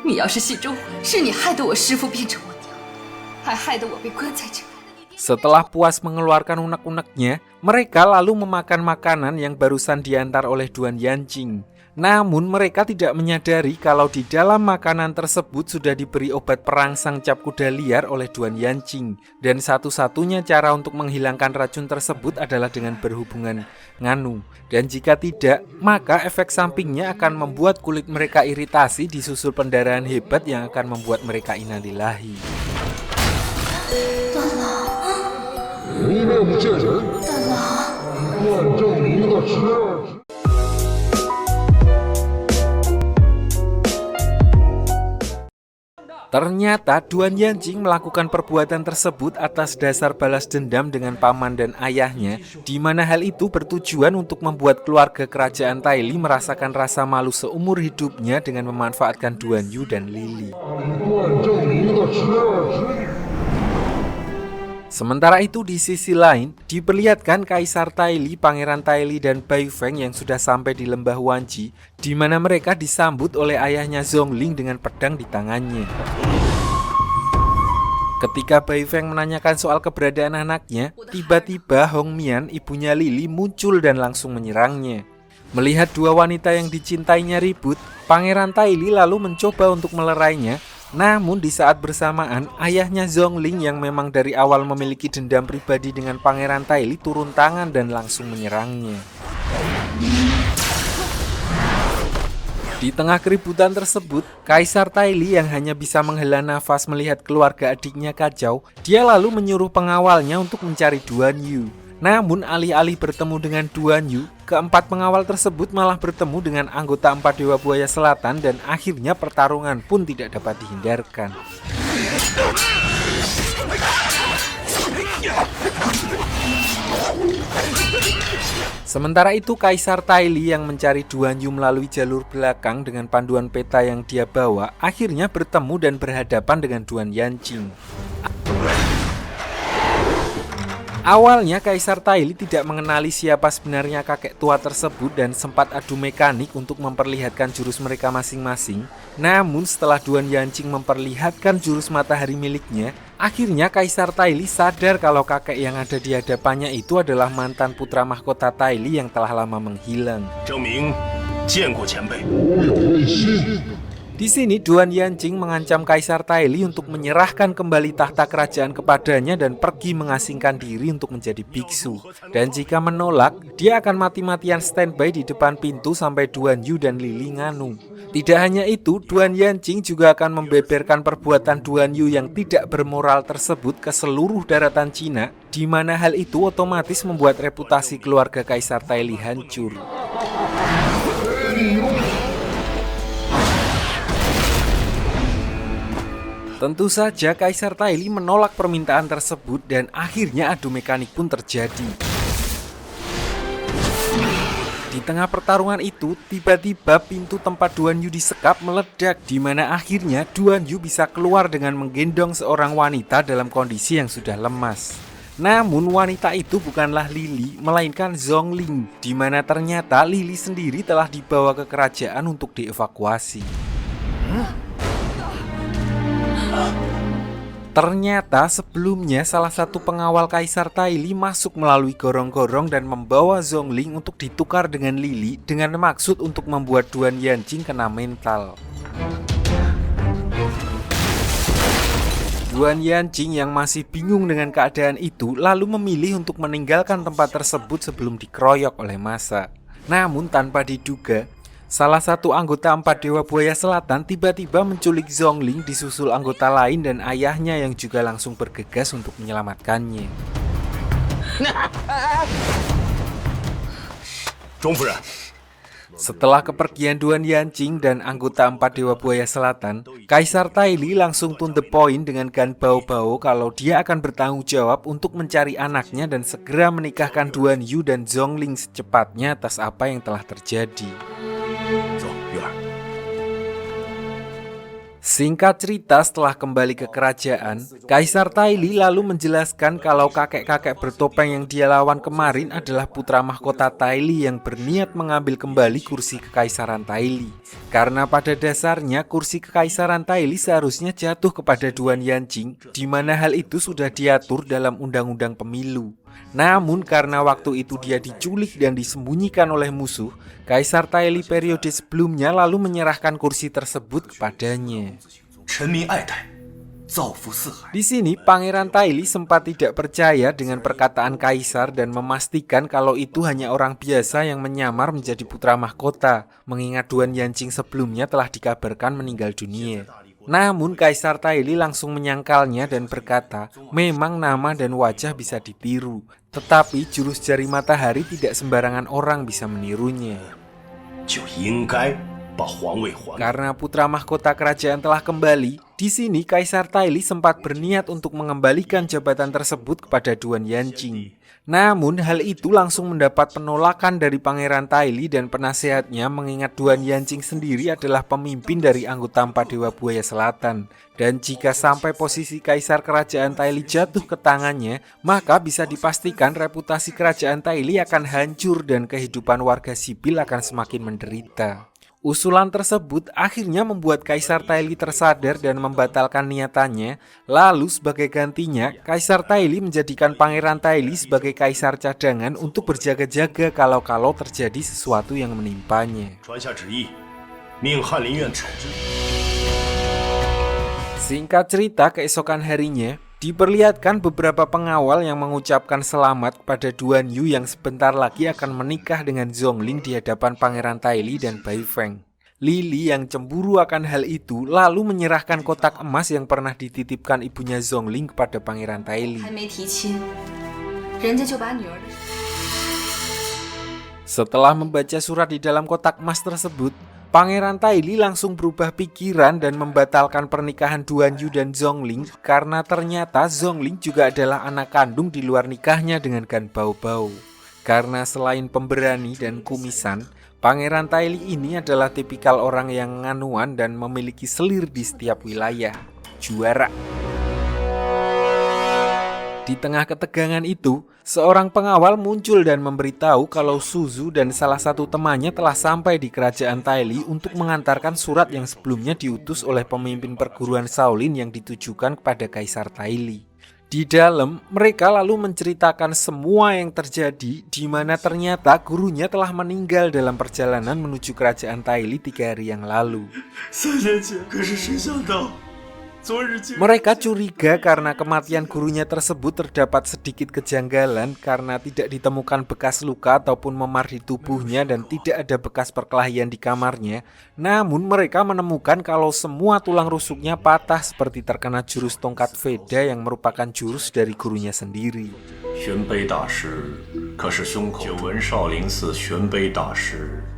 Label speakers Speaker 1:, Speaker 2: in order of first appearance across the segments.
Speaker 1: 你要是信中魂，是你害得我师父变成我娘，还害得我被关在这里。
Speaker 2: Setelah puas mengeluarkan unek-uneknya, mereka lalu memakan makanan yang barusan diantar oleh Duan Yanqing. Namun mereka tidak menyadari kalau di dalam makanan tersebut sudah diberi obat perangsang cap kuda liar oleh Duan Yanqing. Dan satu-satunya cara untuk menghilangkan racun tersebut adalah dengan berhubungan nganu. Dan jika tidak, maka efek sampingnya akan membuat kulit mereka iritasi disusul pendarahan hebat yang akan membuat mereka innalillahi.
Speaker 3: 一命不见人，愿证明的十二指。
Speaker 2: Ternyata Duan Yanqing melakukan perbuatan tersebut atas dasar balas dendam dengan paman dan ayahnya, di mana hal itu bertujuan untuk membuat keluarga kerajaan Taili merasakan rasa malu seumur hidupnya dengan memanfaatkan Duan Yu dan Lily. Sementara itu di sisi lain, diperlihatkan Kaisar Taili, Pangeran Taili dan Bai Feng yang sudah sampai di lembah Wanji, di mana mereka disambut oleh ayahnya Zhongling dengan pedang di tangannya. Ketika Bai Feng menanyakan soal keberadaan anaknya, tiba-tiba Hong Mian, ibunya Lily, muncul dan langsung menyerangnya. Melihat dua wanita yang dicintainya ribut, Pangeran Taili lalu mencoba untuk melerainya. Namun di saat bersamaan, ayahnya Zhongling yang memang dari awal memiliki dendam pribadi dengan Pangeran Taili turun tangan dan langsung menyerangnya. Di tengah keributan tersebut, Kaisar Taili yang hanya bisa menghela nafas melihat keluarga adiknya kacau, dia lalu menyuruh pengawalnya untuk mencari Duan Yu. Namun alih-alih bertemu dengan Duan Yu, keempat pengawal tersebut malah bertemu dengan anggota Empat Dewa Buaya Selatan dan akhirnya pertarungan pun tidak dapat dihindarkan. Sementara itu Kaisar Taili yang mencari Duan Yu melalui jalur belakang dengan panduan peta yang dia bawa, akhirnya bertemu dan berhadapan dengan Duan Yanqing. Awalnya Kaisar Taili tidak mengenali siapa sebenarnya kakek tua tersebut dan sempat adu mekanik untuk memperlihatkan jurus mereka masing-masing. Namun setelah Duan Yanqing memperlihatkan jurus matahari miliknya, akhirnya Kaisar Taili sadar kalau kakek yang ada di hadapannya itu adalah mantan putra mahkota Taili yang telah lama menghilang. Di sini Duan Yanqing mengancam Kaisar Taili untuk menyerahkan kembali tahta kerajaan kepadanya dan pergi mengasingkan diri untuk menjadi biksu. Dan jika menolak, dia akan mati-matian standby di depan pintu sampai Duan Yu dan Lily nganu. Tidak hanya itu, Duan Yanqing juga akan membeberkan perbuatan Duan Yu yang tidak bermoral tersebut ke seluruh daratan Cina, di mana hal itu otomatis membuat reputasi keluarga Kaisar Taili hancur. Tentu saja Kaisar Taili menolak permintaan tersebut dan akhirnya adu mekanik pun terjadi. Di tengah pertarungan itu, tiba-tiba pintu tempat Duan Yu disekap meledak, di mana akhirnya Duan Yu bisa keluar dengan menggendong seorang wanita dalam kondisi yang sudah lemas. Namun wanita itu bukanlah Lily, melainkan Zhongling, di mana ternyata Lily sendiri telah dibawa ke kerajaan untuk dievakuasi. Ternyata sebelumnya salah satu pengawal Kaisar Taili masuk melalui gorong-gorong dan membawa Zhongling untuk ditukar dengan Lily dengan maksud untuk membuat Duan Yanqing kena mental. Duan Yanqing yang masih bingung dengan keadaan itu lalu memilih untuk meninggalkan tempat tersebut sebelum dikeroyok oleh massa. Namun tanpa diduga, salah satu anggota Empat Dewa Buaya Selatan tiba-tiba menculik Zhongling disusul anggota lain dan ayahnya yang juga langsung bergegas untuk menyelamatkannya. Setelah kepergian Duan Yanqing dan anggota Empat Dewa Buaya Selatan, Kaisar Taili langsung to the point dengan Gan Bao kalau dia akan bertanggung jawab untuk mencari anaknya dan segera menikahkan Duan Yu dan Zhongling secepatnya atas apa yang telah terjadi. Singkat cerita, setelah kembali ke kerajaan, Kaisar Taili lalu menjelaskan kalau kakek-kakek bertopeng yang dia lawan kemarin adalah putra mahkota Taili yang berniat mengambil kembali kursi kekaisaran Taili. Karena pada dasarnya kursi kekaisaran Taili seharusnya jatuh kepada Duan Yanqing, di mana hal itu sudah diatur dalam undang-undang pemilu. Namun karena waktu itu dia diculik dan disembunyikan oleh musuh, Kaisar Taili periode sebelumnya lalu menyerahkan kursi tersebut kepadanya. Di sini Pangeran Taili sempat tidak percaya dengan perkataan Kaisar dan memastikan kalau itu hanya orang biasa yang menyamar menjadi putra mahkota, mengingat Duan Yanqing sebelumnya telah dikabarkan meninggal dunia. Namun Kaisar Taili langsung menyangkalnya dan berkata, memang nama dan wajah bisa ditiru, tetapi jurus jari matahari tidak sembarangan orang bisa menirunya. Karena putra mahkota kerajaan telah kembali, di sini Kaisar Taili sempat berniat untuk mengembalikan jabatan tersebut kepada Duan Yanqing. Namun hal itu langsung mendapat penolakan dari Pangeran Taili dan penasehatnya, mengingat Duan Yanqing sendiri adalah pemimpin dari anggota Empat Dewa Buaya Selatan. Dan jika sampai posisi Kaisar Kerajaan Taili jatuh ke tangannya, maka bisa dipastikan reputasi Kerajaan Taili akan hancur dan kehidupan warga sipil akan semakin menderita. Usulan tersebut akhirnya membuat Kaisar Taili tersadar dan membatalkan niatannya. Lalu sebagai gantinya, Kaisar Taili menjadikan Pangeran Taili sebagai kaisar cadangan untuk berjaga-jaga kalau terjadi sesuatu yang menimpanya. Singkat cerita, keesokan harinya diperlihatkan beberapa pengawal yang mengucapkan selamat kepada Duan Yu yang sebentar lagi akan menikah dengan Zhongling di hadapan Pangeran Taili dan Bai Feng. Lili yang cemburu akan hal itu lalu menyerahkan kotak emas yang pernah dititipkan ibunya Zhongling kepada Pangeran Taili. Setelah membaca surat di dalam kotak emas tersebut, Pangeran Taili langsung berubah pikiran dan membatalkan pernikahan Duan Yu dan Zhongling karena ternyata Zhongling juga adalah anak kandung di luar nikahnya dengan Gan Baobao. Karena selain pemberani dan kumisan, Pangeran Taili ini adalah tipikal orang yang nganuan dan memiliki selir di setiap wilayah. Juara. Di tengah ketegangan itu, seorang pengawal muncul dan memberitahu kalau Suzu dan salah satu temannya telah sampai di kerajaan Taili untuk mengantarkan surat yang sebelumnya diutus oleh pemimpin perguruan Shaolin yang ditujukan kepada Kaisar Taili. Di dalam, mereka lalu menceritakan semua yang terjadi, di mana ternyata gurunya telah meninggal dalam perjalanan menuju kerajaan Taili 3 hari yang lalu. Mereka curiga karena kematian gurunya tersebut terdapat sedikit kejanggalan karena tidak ditemukan bekas luka ataupun memar di tubuhnya dan tidak ada bekas perkelahian di kamarnya. Namun mereka menemukan kalau semua tulang rusuknya patah seperti terkena jurus tongkat Veda yang merupakan jurus dari gurunya sendiri.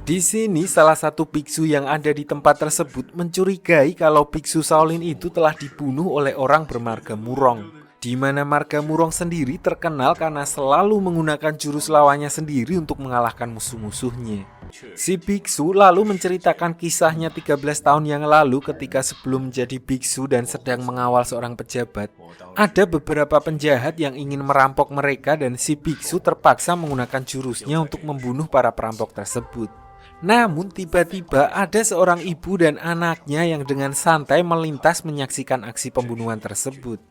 Speaker 2: Di sini salah satu biksu yang ada di tempat tersebut mencurigai kalau biksu Shaolin itu telah dibunuh oleh orang bermarga Murong, di mana marga Murong sendiri terkenal karena selalu menggunakan jurus lawannya sendiri untuk mengalahkan musuh-musuhnya. Si biksu lalu menceritakan kisahnya 13 tahun yang lalu ketika sebelum menjadi biksu dan sedang mengawal seorang pejabat. Ada beberapa penjahat yang ingin merampok mereka dan si biksu terpaksa menggunakan jurusnya untuk membunuh para perampok tersebut. Namun tiba-tiba ada seorang ibu dan anaknya yang dengan santai melintas menyaksikan aksi pembunuhan tersebut.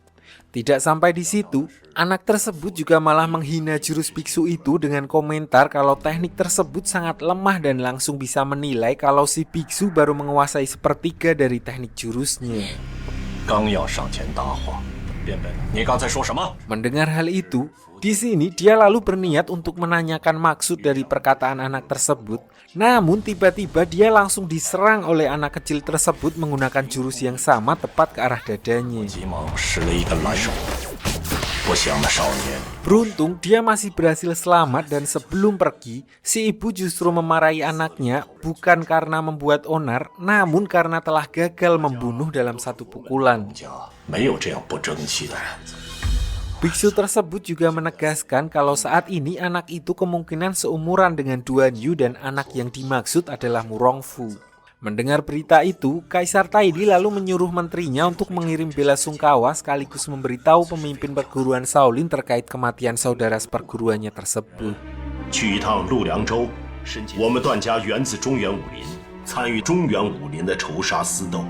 Speaker 2: Tidak sampai di situ, anak tersebut juga malah menghina jurus biksu itu dengan komentar kalau teknik tersebut sangat lemah dan langsung bisa menilai kalau si biksu baru menguasai sepertiga dari teknik jurusnya. Mendengar hal itu, di sini dia lalu berniat untuk menanyakan maksud dari perkataan anak tersebut. Namun tiba-tiba dia langsung diserang oleh anak kecil tersebut menggunakan jurus yang sama tepat ke arah dadanya. Beruntung dia masih berhasil selamat dan sebelum pergi, si ibu justru memarahi anaknya bukan karena membuat onar, namun karena telah gagal membunuh dalam satu pukulan. Biksu tersebut juga menegaskan kalau saat ini anak itu kemungkinan seumuran dengan Duan Yu dan anak yang dimaksud adalah Murong Fu. Mendengar berita itu, Kaisar Taili lalu menyuruh menterinya untuk mengirim bela sungkawa sekaligus memberitahu pemimpin perguruan Shaolin terkait kematian saudara seperguruannya tersebut.
Speaker 4: 去一趟陆凉州，我们段家源自中原武林，参与中原武林的仇杀厮斗。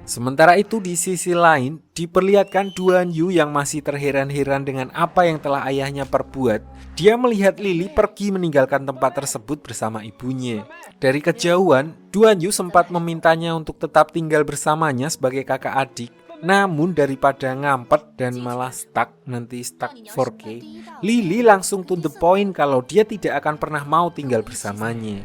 Speaker 2: Sementara itu di sisi lain, diperlihatkan Duan Yu yang masih terheran-heran dengan apa yang telah ayahnya perbuat. Dia melihat Lily pergi meninggalkan tempat tersebut bersama ibunya. Dari kejauhan, Duan Yu sempat memintanya untuk tetap tinggal bersamanya sebagai kakak adik. Namun daripada ngampet dan malah stuck 4K, Lily langsung to the point kalau dia tidak akan pernah mau tinggal bersamanya.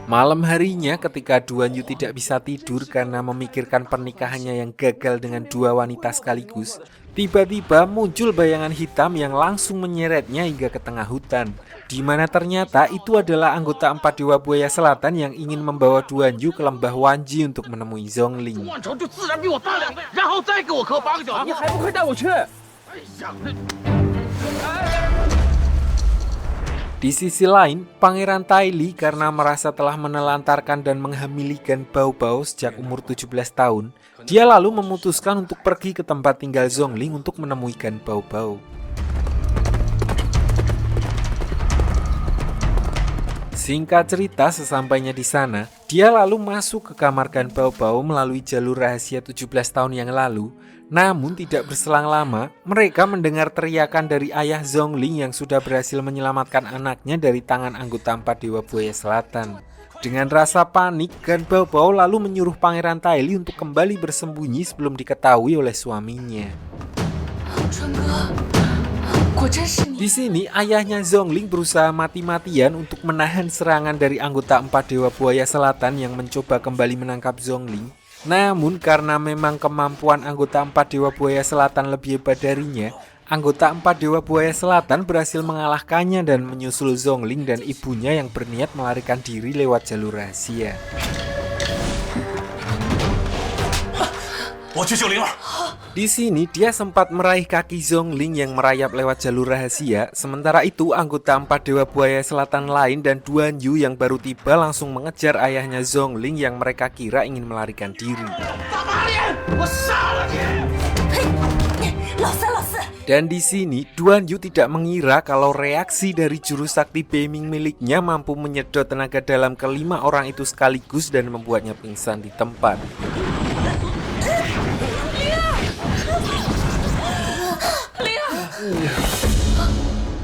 Speaker 2: Malam harinya ketika Duan Yu tidak bisa tidur karena memikirkan pernikahannya yang gagal dengan dua wanita sekaligus, tiba-tiba muncul bayangan hitam yang langsung menyeretnya hingga ke tengah hutan, di mana ternyata itu adalah anggota 4 Dewa Buaya Selatan yang ingin membawa Duan Yu ke lembah Wanji untuk menemui Zhongling. Di sisi lain, Pangeran Taili karena merasa telah menelantarkan dan menghamili Gan Baobao sejak umur 17 tahun, dia lalu memutuskan untuk pergi ke tempat tinggal Zhongling untuk menemui Gan Baobao. Singkat cerita, sesampainya di sana, dia lalu masuk ke kamar Gan Baobao melalui jalur rahasia 17 tahun yang lalu. Namun tidak berselang lama, mereka mendengar teriakan dari ayah Zhongling yang sudah berhasil menyelamatkan anaknya dari tangan anggota 4 Dewa Buaya Selatan. Dengan rasa panik, Gan Baobao lalu menyuruh Pangeran Taili untuk kembali bersembunyi sebelum diketahui oleh suaminya. Di sini, ayahnya Zhongling berusaha mati-matian untuk menahan serangan dari anggota 4 Dewa Buaya Selatan yang mencoba kembali menangkap Zhongling. Namun karena memang kemampuan anggota 4 Dewa Buaya Selatan lebih hebat darinya, anggota 4 Dewa Buaya Selatan berhasil mengalahkannya dan menyusul Zhongling dan ibunya yang berniat melarikan diri lewat jalur rahasia. Di sini dia sempat meraih kaki Zhongling yang merayap lewat jalur rahasia. Sementara itu anggota 4 Dewa Buaya Selatan lain dan Duan Yu yang baru tiba langsung mengejar ayahnya Zhongling yang mereka kira ingin melarikan diri. Dan di sini Duan Yu tidak mengira kalau reaksi dari jurus sakti Beiming miliknya mampu menyedot tenaga dalam kelima orang itu sekaligus dan membuatnya pingsan di tempat.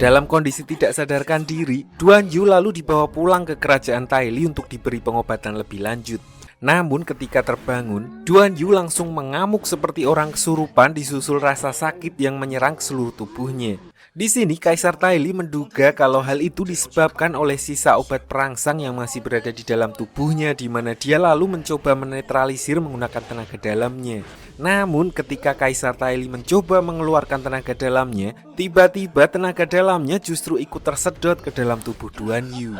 Speaker 2: Dalam kondisi tidak sadarkan diri, Duan Yu lalu dibawa pulang ke kerajaan Taili untuk diberi pengobatan lebih lanjut. Namun ketika terbangun, Duan Yu langsung mengamuk seperti orang kesurupan disusul rasa sakit yang menyerang ke seluruh tubuhnya. Di sini Kaisar Taili menduga kalau hal itu disebabkan oleh sisa obat perangsang yang masih berada di dalam tubuhnya, di mana dia lalu mencoba menetralisir menggunakan tenaga dalamnya. Namun ketika Kaisar Taili mencoba mengeluarkan tenaga dalamnya, tiba-tiba tenaga dalamnya justru ikut tersedot ke dalam tubuh Duan Yu.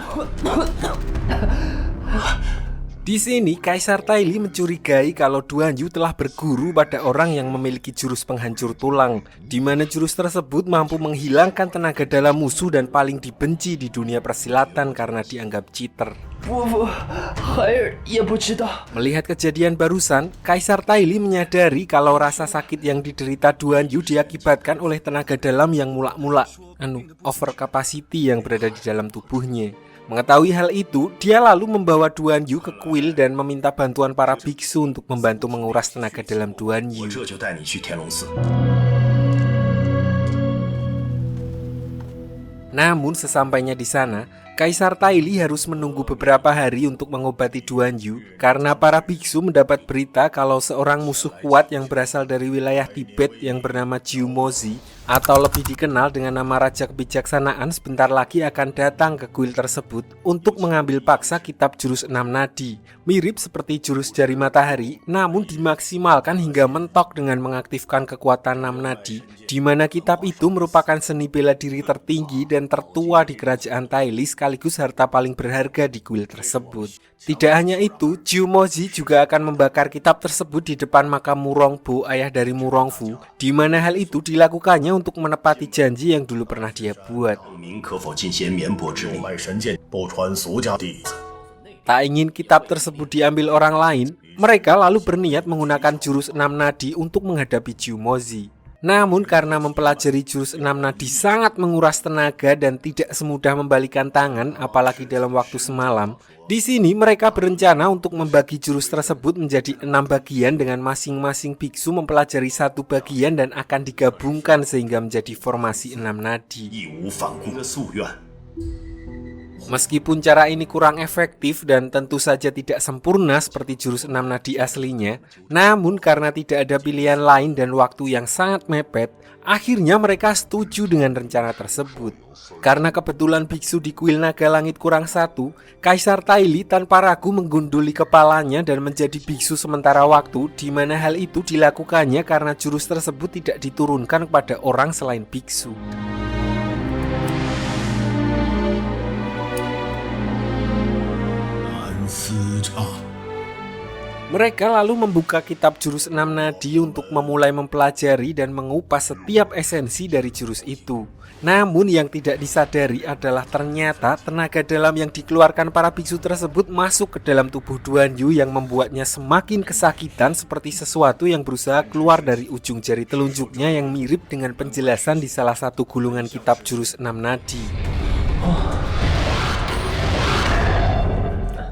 Speaker 2: Di sini Kaisar Taili mencurigai kalau Duan Yu telah berguru pada orang yang memiliki jurus penghancur tulang, di mana jurus tersebut mampu menghilangkan tenaga dalam musuh dan paling dibenci di dunia persilatan karena dianggap cheater. Melihat kejadian barusan, Kaisar Taili menyadari kalau rasa sakit yang diderita Duan Yu diakibatkan oleh tenaga dalam yang mulak-mulak, over capacity yang berada di dalam tubuhnya. Mengetahui hal itu, dia lalu membawa Duan Yu ke kuil dan meminta bantuan para biksu untuk membantu menguras tenaga dalam Duan Yu. Namun sesampainya di sana, Kaisar Taili harus menunggu beberapa hari untuk mengobati Duan Yu karena para biksu mendapat berita kalau seorang musuh kuat yang berasal dari wilayah Tibet yang bernama Jiu Mozi atau lebih dikenal dengan nama Raja Kebijaksanaan sebentar lagi akan datang ke kuil tersebut untuk mengambil paksa kitab jurus 6 nadi. Mirip seperti jurus jari matahari, namun dimaksimalkan hingga mentok dengan mengaktifkan kekuatan 6 nadi, di mana kitab itu merupakan seni bela diri tertinggi dan tertua di kerajaan Taili sekaligus harta paling berharga di kuil tersebut. Tidak hanya itu, Jiu Mozi juga akan membakar kitab tersebut di depan makam Murongbo, ayah dari Murongfu, di mana hal itu dilakukannya untuk menepati janji yang dulu pernah dia buat.
Speaker 4: 明可否进些绵薄之礼？
Speaker 5: 卖神剑，不传俗家弟子。
Speaker 2: Tak ingin kitab tersebut diambil orang lain, mereka lalu berniat menggunakan jurus 6 nadi untuk menghadapi Jiumozi. Namun karena mempelajari jurus 6 nadi sangat menguras tenaga dan tidak semudah membalikan tangan, apalagi dalam waktu semalam, di sini mereka berencana untuk membagi jurus tersebut menjadi 6 bagian dengan masing-masing biksu mempelajari satu bagian dan akan digabungkan sehingga menjadi formasi 6 nadi.
Speaker 4: 义无反顾的夙愿。
Speaker 2: Meskipun cara ini kurang efektif dan tentu saja tidak sempurna seperti jurus 6 nadi aslinya, namun karena tidak ada pilihan lain dan waktu yang sangat mepet, akhirnya mereka setuju dengan rencana tersebut. Karena kebetulan biksu di kuil naga langit kurang satu, Kaisar Taili tanpa ragu menggunduli kepalanya dan menjadi biksu sementara waktu, di mana hal itu dilakukannya karena jurus tersebut tidak diturunkan kepada orang selain biksu. Mereka lalu membuka kitab jurus 6 nadi untuk memulai mempelajari dan mengupas setiap esensi dari jurus itu. Namun yang tidak disadari adalah ternyata tenaga dalam yang dikeluarkan para biksu tersebut masuk ke dalam tubuh Duan Yu yang membuatnya semakin kesakitan seperti sesuatu yang berusaha keluar dari ujung jari telunjuknya yang mirip dengan penjelasan di salah satu gulungan kitab jurus 6 nadi.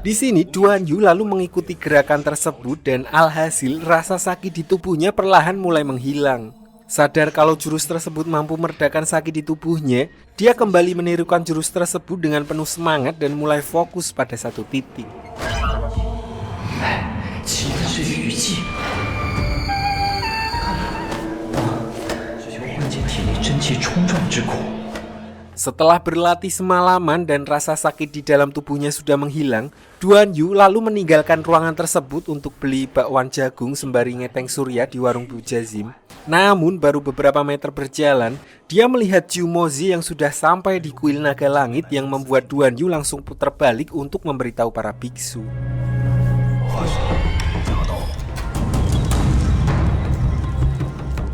Speaker 2: Di sini Duan Yu lalu mengikuti gerakan tersebut dan alhasil rasa sakit di tubuhnya perlahan mulai menghilang. Sadar kalau jurus tersebut mampu meredakan sakit di tubuhnya, dia kembali menirukan jurus tersebut dengan penuh semangat dan mulai fokus pada satu titik. Setelah berlatih semalaman dan rasa sakit di dalam tubuhnya sudah menghilang, Duan Yu lalu meninggalkan ruangan tersebut untuk beli bakwan jagung sembari ngeteng surya di warung Bu Jazim. Namun baru beberapa meter berjalan, dia melihat Jiumozi yang sudah sampai di kuil naga langit yang membuat Duan Yu langsung putar balik untuk memberitahu para biksu.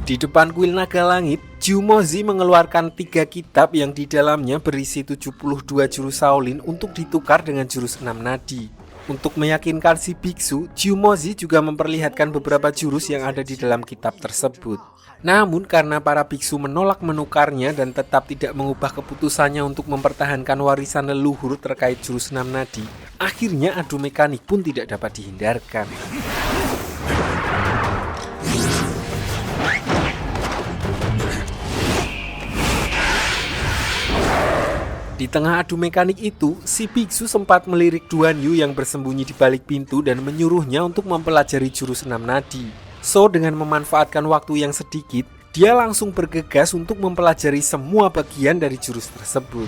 Speaker 2: Di depan kuil naga langit, Jiumozi mengeluarkan 3 kitab yang di dalamnya berisi 72 jurus Shaolin untuk ditukar dengan jurus 6 nadi. Untuk meyakinkan si biksu, Jiumozi juga memperlihatkan beberapa jurus yang ada di dalam kitab tersebut. Namun karena para biksu menolak menukarnya dan tetap tidak mengubah keputusannya untuk mempertahankan warisan leluhur terkait jurus 6 nadi, akhirnya adu mekanik pun tidak dapat dihindarkan. Di tengah adu mekanik itu, si biksu sempat melirik Duan Yu yang bersembunyi di balik pintu dan menyuruhnya untuk mempelajari jurus 6 nadi. So, dengan memanfaatkan waktu yang sedikit, dia langsung bergegas untuk mempelajari semua bagian dari jurus tersebut.